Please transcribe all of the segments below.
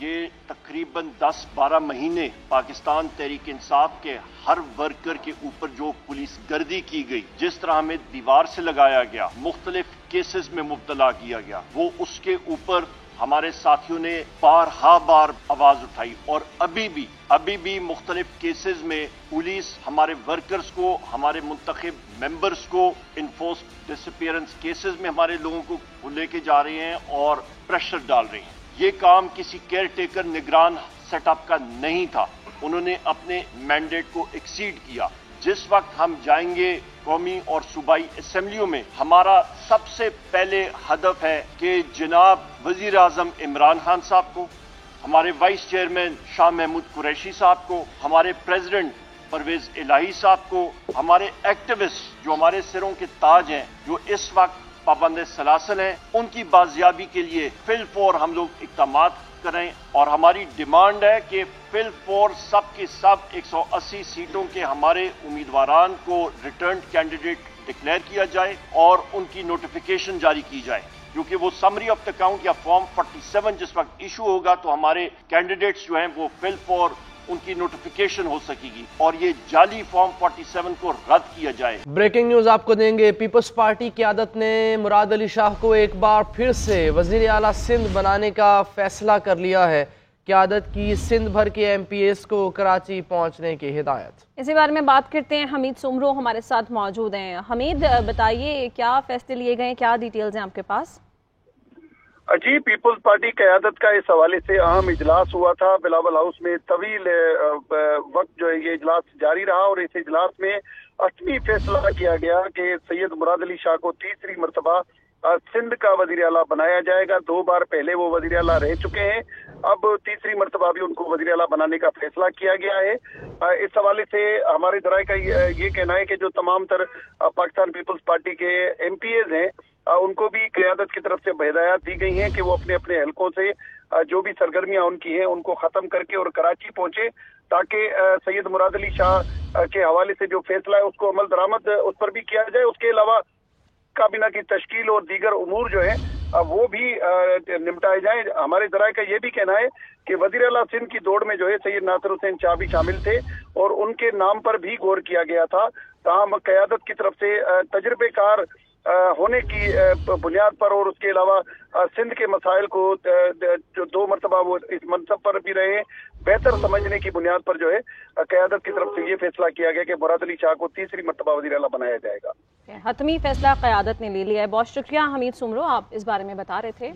یہ تقریباً 10-12 مہینے پاکستان تحریک انصاف کے ہر ورکر کے اوپر جو پولیس گردی کی گئی، جس طرح ہمیں دیوار سے لگایا گیا، مختلف کیسز میں مبتلا کیا گیا، وہ اس کے اوپر ہمارے ساتھیوں نے بار آواز اٹھائی، اور ابھی بھی مختلف کیسز میں پولیس ہمارے ورکرز کو، ہمارے منتخب ممبرز کو انفورس ڈس اپیئرنس کیسز میں ہمارے لوگوں کو لے کے جا رہے ہیں اور پریشر ڈال رہے ہیں۔ یہ کام کسی کیئر ٹیکر نگران سیٹ اپ کا نہیں تھا، انہوں نے اپنے مینڈیٹ کو ایکسیڈ کیا۔ جس وقت ہم جائیں گے قومی اور صوبائی اسمبلیوں میں، ہمارا سب سے پہلے ہدف ہے کہ جناب وزیر اعظم عمران خان صاحب کو، ہمارے وائس چیئرمین شاہ محمود قریشی صاحب کو، ہمارے پریزیڈنٹ پرویز الہی صاحب کو، ہمارے ایکٹیوسٹ جو ہمارے سروں کے تاج ہیں، جو اس وقت پابند سلاسل ہیں، ان کی بازیابی کے لیے فی الفور ہم لوگ اقدامات کریں، اور ہماری ڈیمانڈ ہے کہ فی الفور سب کے سب 180 سیٹوں کے ہمارے امیدواران کو ریٹرنڈ کینڈیڈیٹ ڈکلیئر کیا جائے اور ان کی نوٹیفیکیشن جاری کی جائے، کیونکہ وہ سمری آف اکاؤنٹ یا فارم 47 جس وقت ایشو ہوگا تو ہمارے کینڈیڈیٹس جو ہیں وہ فی الفور ان کی نوٹیفیکیشن ہو سکے گی، اور یہ جعلی فارم 47 کو رد کیا جائے۔ بریکنگ نیوز آپ کو دیں گے۔ پیپلز پارٹی قیادت نے مراد علی شاہ کو ایک بار پھر سے وزیر اعلیٰ سندھ بنانے کا فیصلہ کر لیا ہے۔ قیادت کی سندھ بھر کے ایم پی ایس کو کراچی پہنچنے کی ہدایت۔ اسی بارے میں بات کرتے ہیں، حمید سمرو ہمارے ساتھ موجود ہیں۔ حمید بتائیے کیا فیصلے لیے گئے، کیا ڈیٹیلز ہیں آپ کے پاس؟ جی، پیپلز پارٹی قیادت کا اس حوالے سے اہم اجلاس ہوا تھا بلاول ہاؤس میں، طویل وقت جو ہے یہ اجلاس جاری رہا، اور اس اجلاس میں حتمی فیصلہ کیا گیا کہ سید مراد علی شاہ کو تیسری مرتبہ سندھ کا وزیر اعلیٰ بنایا جائے گا۔ 2 بار پہلے وہ وزیر اعلیٰ رہ چکے ہیں، اب تیسری مرتبہ بھی ان کو وزیر اعلیٰ بنانے کا فیصلہ کیا گیا ہے۔ اس حوالے سے ہمارے ذرائع کا یہ کہنا ہے کہ جو تمام تر پاکستان پیپلز پارٹی کے ایم پی ایز ہیں، ان کو بھی قیادت کی طرف سے ہدایات دی گئی ہیں کہ وہ اپنے اپنے حلقوں سے جو بھی سرگرمیاں ان کی ہیں ان کو ختم کر کے اور کراچی پہنچے، تاکہ سید مراد علی شاہ کے حوالے سے جو فیصلہ ہے اس کو عمل درآمد اس پر بھی کیا جائے۔ اس کے علاوہ کابینہ کی تشکیل اور دیگر امور جو ہیں وہ بھی نمٹائے جائیں۔ ہمارے ذرائع کا یہ بھی کہنا ہے کہ وزیر اعلیٰ سندھ کی دوڑ میں جو ہے سید ناصر حسین شاہ بھی شامل تھے، اور ان کے نام پر بھی غور کیا گیا تھا، تاہم قیادت کی طرف سے تجربے کار ہونے کی بنیاد پر، اور اس کے علاوہ سندھ کے مسائل کو جو 2 مرتبہ وہ اس منصب پر بھی رہے ہیں، بہتر سمجھنے کی بنیاد پر جو ہے قیادت کی طرف سے یہ فیصلہ کیا گیا کہ مراد علی شاہ کو تیسری مرتبہ وزیر اعلیٰ بنایا جائے گا۔ حتمی فیصلہ قیادت نے لے لیا ہے۔ بہت شکریہ حمید سمرو، آپ اس بارے میں بتا رہے تھے۔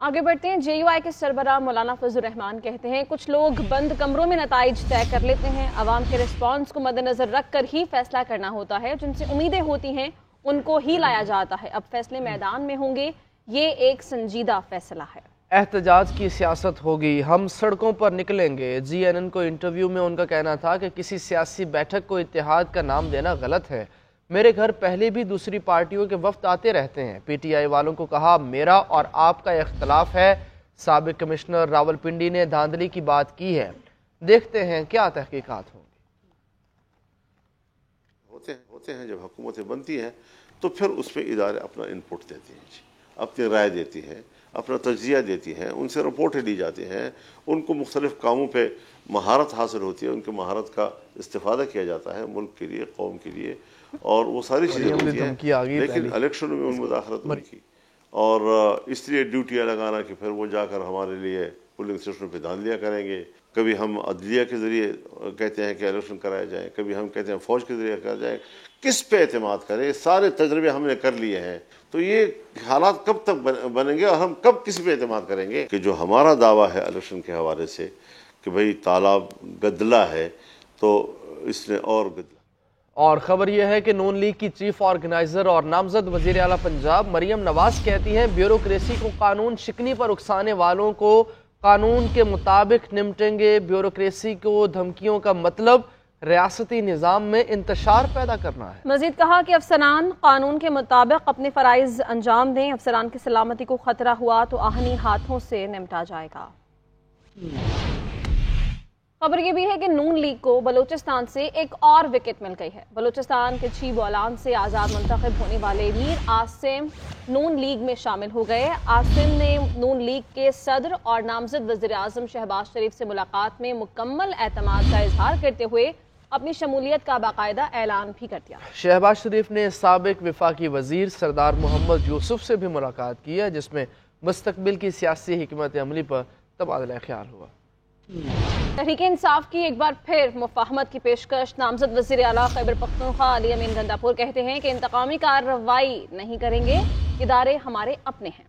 آگے بڑھتے ہیں۔ جے یو آئی کے سربراہ مولانا فضل الرحمان کہتے ہیں کچھ لوگ بند کمروں میں نتائج طے کر لیتے ہیں، عوام کے رسپانس کو مد نظر رکھ کر ہی فیصلہ کرنا ہوتا ہے، جن سے امیدیں ہوتی ہیں ان کو ہی لایا جاتا ہے، اب فیصلے میدان میں ہوں گے، یہ ایک سنجیدہ فیصلہ ہے۔ احتجاج کی سیاست ہوگی، ہم سڑکوں پر نکلیں گے۔ جی این این کو انٹرویو میں ان کا کہنا تھا کہ کسی سیاسی بیٹھک کو اتحاد کا نام دینا غلط ہے، میرے گھر پہلے بھی دوسری پارٹیوں کے وفد آتے رہتے ہیں۔ پی ٹی آئی والوں کو کہا میرا اور آپ کا اختلاف ہے۔ سابق کمشنر راول پنڈی نے دھاندلی کی بات کی ہے، دیکھتے ہیں کیا تحقیقات ہوں گی۔ ہوتے ہیں جب حکومتیں بنتی ہیں تو پھر اس پہ ادارے اپنا انپٹ دیتے ہیں، اپنی رائے دیتی ہیں، اپنا تجزیہ دیتی ہیں، ان سے رپورٹیں لی جاتی ہیں، ان کو مختلف کاموں پہ مہارت حاصل ہوتی ہے، ان کی مہارت کا استفادہ کیا جاتا ہے ملک کے لیے، قوم کے لیے، اور وہ ساری چیزیں ہوتی ہیں، لیکن الیکشنوں میں ان مداخلت نہیں کی، اور اس لیے ڈیوٹیاں لگانا کہ پھر وہ جا کر ہمارے لیے پولنگ اسٹیشنوں پہ دھاندلیاں کریں گے۔ کبھی ہم عدلیہ کے ذریعے کہتے ہیں کہ الیکشن کرائے جائیں، کبھی ہم کہتے ہیں فوج کے ذریعے کرایا جائے، کس پہ اعتماد کریں؟ سارے تجربے ہم نے کر لیے ہیں، تو یہ حالات کب تک بنیں گے اور ہم کب کسی پہ اعتماد کریں گے؟ کہ جو ہمارا دعویٰ ہے الیکشن کے حوالے سے کہ بھئی تالاب گدلا ہے تو اس نے اور گدلا۔ اور خبر یہ ہے کہ نون لیگ کی چیف آرگنائزر اور نامزد وزیر اعلیٰ پنجاب مریم نواز کہتی ہیں بیوروکریسی کو قانون شکنی پر اکسانے والوں کو قانون کے مطابق نمٹیں گے۔ بیوروکریسی کو دھمکیوں کا مطلب ریاستی نظام میں انتشار پیدا کرنا ہے۔ مزید کہا کہ افسران قانون کے مطابق اپنے فرائض انجام دیں، افسران کی سلامتی کو خطرہ ہوا تو آہنی ہاتھوں سے نمٹا جائے گا۔ خبر یہ بھی ہے کہ نون لیگ کو بلوچستان سے ایک اور وکٹ مل گئی ہے۔ بلوچستان کے 6 بولان سے آزاد منتخب ہونے والے میر عاصم نون لیگ میں شامل ہو گئے۔ عاصم نے نون لیگ کے صدر اور نامزد وزیر اعظم شہباز شریف سے ملاقات میں مکمل اعتماد کا اظہار کرتے ہوئے اپنی شمولیت کا باقاعدہ اعلان بھی کر دیا۔ شہباز شریف نے سابق وفاقی وزیر سردار محمد یوسف سے بھی ملاقات کی ہے، جس میں مستقبل کی سیاسی حکمت عملی پر تبادلہ خیال ہوا۔ تحریک انصاف کی ایک بار پھر مفاہمت کی پیشکش۔ نامزد وزیر اعلیٰ خیبر پختونخوا علی امین گنڈاپور کہتے ہیں کہ انتقامی کارروائی نہیں کریں گے، ادارے ہمارے اپنے ہیں،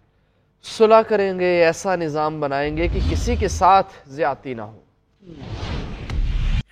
صلح کریں گے، ایسا نظام بنائیں گے کہ کسی کے ساتھ زیادتی نہ ہو۔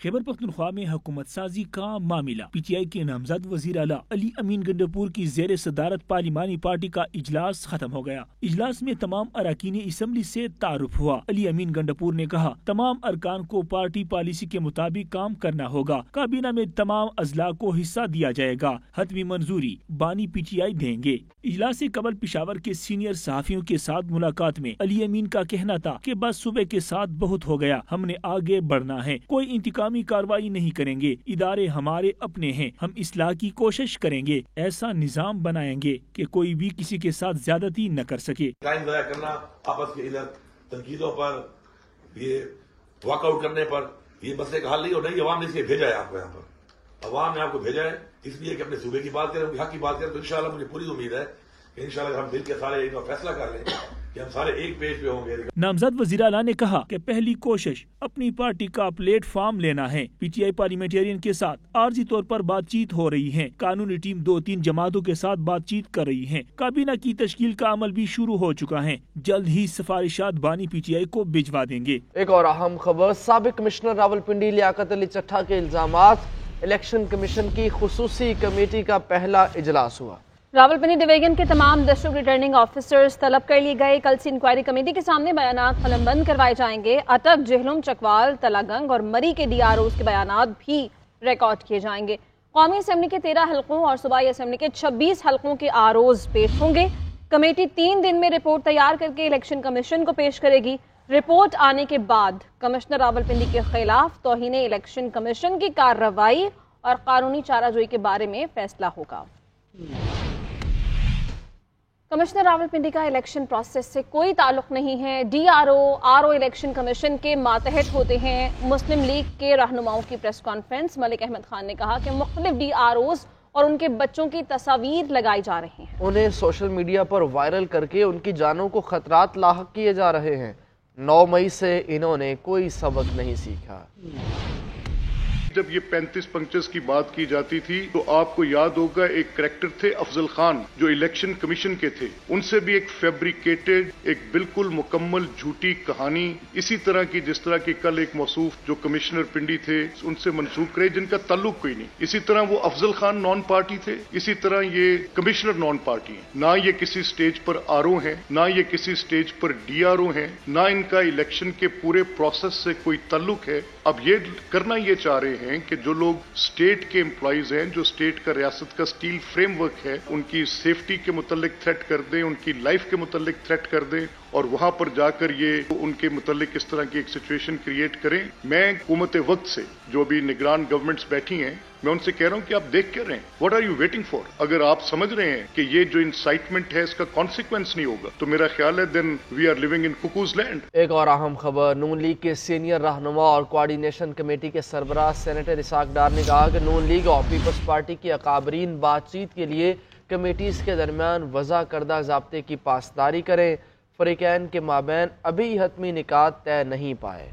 خیبر پختونخوا میں حکومت سازی کا معاملہ۔ پی ٹی آئی کے نامزد وزیر اعلیٰ علی امین گنڈاپور کی زیر صدارت پارلیمانی پارٹی کا اجلاس ختم ہو گیا۔ اجلاس میں تمام اراکین اسمبلی سے تعارف ہوا۔ علی امین گنڈاپور نے کہا تمام ارکان کو پارٹی پالیسی کے مطابق کام کرنا ہوگا۔ کابینہ میں تمام اضلاع کو حصہ دیا جائے گا، حتمی منظوری بانی پی ٹی آئی دیں گے۔ اجلاس سے قبل پشاور کے سینئر صحافیوں کے ساتھ ملاقات میں علی امین کا کہنا تھا کہ بس صبح کے ساتھ بہت ہو گیا، ہم نے آگے بڑھنا ہے، کوئی انتقامی کارروائی نہیں کریں گے، ادارے ہمارے اپنے ہیں، ہم اصلاح کی کوشش کریں گے، ایسا نظام بنائیں گے کہ کوئی بھی کسی کے ساتھ زیادتی نہ کر سکے۔ ٹائم ضائع کرنا آپس کے ادھر تنقیدوں پر، یہ واک آؤٹ کرنے پر، یہ مسئلے کا حل نہیں ہو نہیں، عوام نے اس لیے بھیجا ہے آپ کو، یہاں پر عوام نے آپ کو بھیجا ہے اس لیے کہ اپنے صوبے کی بات کریں، حق کی بات کریں، تو انشاءاللہ مجھے پوری امید ہے کہ انشاءاللہ اگر ہم مل کے سارے ایک فیصلہ کر لیں کہ ہم سارے ایک پیج پہ ہوں گے۔ نامزد وزیر اعلیٰ نے کہا کہ پہلی کوشش اپنی پارٹی کا پلیٹ فارم لینا ہے۔ پی ٹی آئی پارلیمنٹرین کے ساتھ عارضی طور پر بات چیت ہو رہی ہے، قانونی ٹیم 2-3 جماعتوں کے ساتھ بات چیت کر رہی ہے، کابینہ کی تشکیل کا عمل بھی شروع ہو چکا ہے، جلد ہی سفارشات بانی پی ٹی آئی کو بھجوا دیں گے۔ ایک اور اہم خبر، سابق کمشنر راولپنڈی لیاقت علی چٹھا کے الزامات، الیکشن کمیشن کی خصوصی کمیٹی کا پہلا اجلاس ہوا۔ راولپنڈی ڈویژن کے تمام ڈسٹرکٹ ریٹرننگ آفیسرز طلب کر لیے گئے۔ کل سے انکوائری کمیٹی کے سامنے بیانات قلم بند کروائے جائیں گے۔ اٹک، جہلم، چکوال، تلاگنگ اور مری کے ڈی آر اوز کے بیانات بھی ریکارڈ کیے جائیں گے۔ قومی اسمبلی کے 13 حلقوں اور صوبائی اسمبلی کے 26 حلقوں کے آر اوز پیش ہوں گے۔ کمیٹی 3 دن میں رپورٹ تیار کر کے الیکشن کمیشن کو پیش کرے گی۔ رپورٹ آنے کے بعد کمشنر راولپنڈی کے خلاف توہین الیکشن کمیشن کی کارروائی اور قانونی چارہ جوئی کے بارے میں فیصلہ ہوگا۔ کمشنر راولپنڈی کا الیکشن پروسیس سے کوئی تعلق نہیں ہے۔ D R O election commission کے ماتحت ہوتے ہیں۔ مسلم لیگ کے رہنماؤں کی پریس کانفرنس، ملک احمد خان نے کہا کہ مختلف ڈی آر اوز اور ان کے بچوں کی تصاویر لگائی جا رہی ہیں، انہیں سوشل میڈیا پر وائرل کر کے ان کی جانوں کو خطرات لاحق کیے جا رہے ہیں۔ 9 مئی سے انہوں نے کوئی سبق نہیں سیکھا۔ جب یہ 35 پنکچرز کی بات کی جاتی تھی تو آپ کو یاد ہوگا ایک کریکٹر تھے افضل خان جو الیکشن کمیشن کے تھے، ان سے بھی ایک فیبریکیٹڈ، ایک بالکل مکمل جھوٹی کہانی اسی طرح کی جس طرح کی کل ایک موصوف جو کمشنر پنڈی تھے ان سے منسوخ کرے جن کا تعلق کوئی نہیں۔ اسی طرح وہ افضل خان نان پارٹی تھے، اسی طرح یہ کمشنر نان پارٹی ہیں، نہ یہ کسی سٹیج پر آر او ہیں، نہ یہ کسی سٹیج پر ڈی آر او ہیں، نہ ان کا الیکشن کے پورے پروسیس سے کوئی تعلق ہے۔ اب یہ کرنا یہ چاہ رہے ہیں کہ جو لوگ اسٹیٹ کے امپلائیز ہیں، جو اسٹیٹ کا ریاست کا اسٹیل فریم ورک ہے، ان کی سیفٹی کے متعلق تھریٹ کر دیں، ان کی لائف کے متعلق تھریٹ کر دیں اور وہاں پر جا کر یہ ان کے متعلق اس طرح کی ایک سچویشن کریٹ کریں۔ میں حکومت وقت سے جو بھی نگران گورنمنٹس بیٹھی ہیں میں ان سے کہہ رہا ہوں کہ آپ دیکھ کر رہے ہیں، what are you waiting for? اگر آپ سمجھ رہے ہیں کہ یہ جو انسائٹمنٹ ہے اس کا کانسیکوینس نہیں ہوگا تو میرا خیال ہے then we are living in cuckoo's land. ایک اور اہم خبر، نون لیگ کے سینئر رہنما اور کوارڈینیشن کمیٹی کے سربراہ سینیٹر اسحاق ڈار نے کہا کہ نون لیگ اور پیپلز پارٹی کی اکابرین بات چیت کے لیے کمیٹیز کے درمیان وضع کردہ ضابطے کی پاسداری کریں، فریقین کے مابین ابھی حتمی نکات طے نہیں پائے۔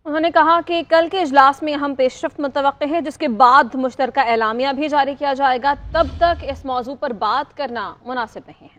انہوں نے کہا کہ کل کے اجلاس میں اہم پیش رفت متوقع ہے جس کے بعد مشترکہ اعلامیہ بھی جاری کیا جائے گا، تب تک اس موضوع پر بات کرنا مناسب نہیں ہے۔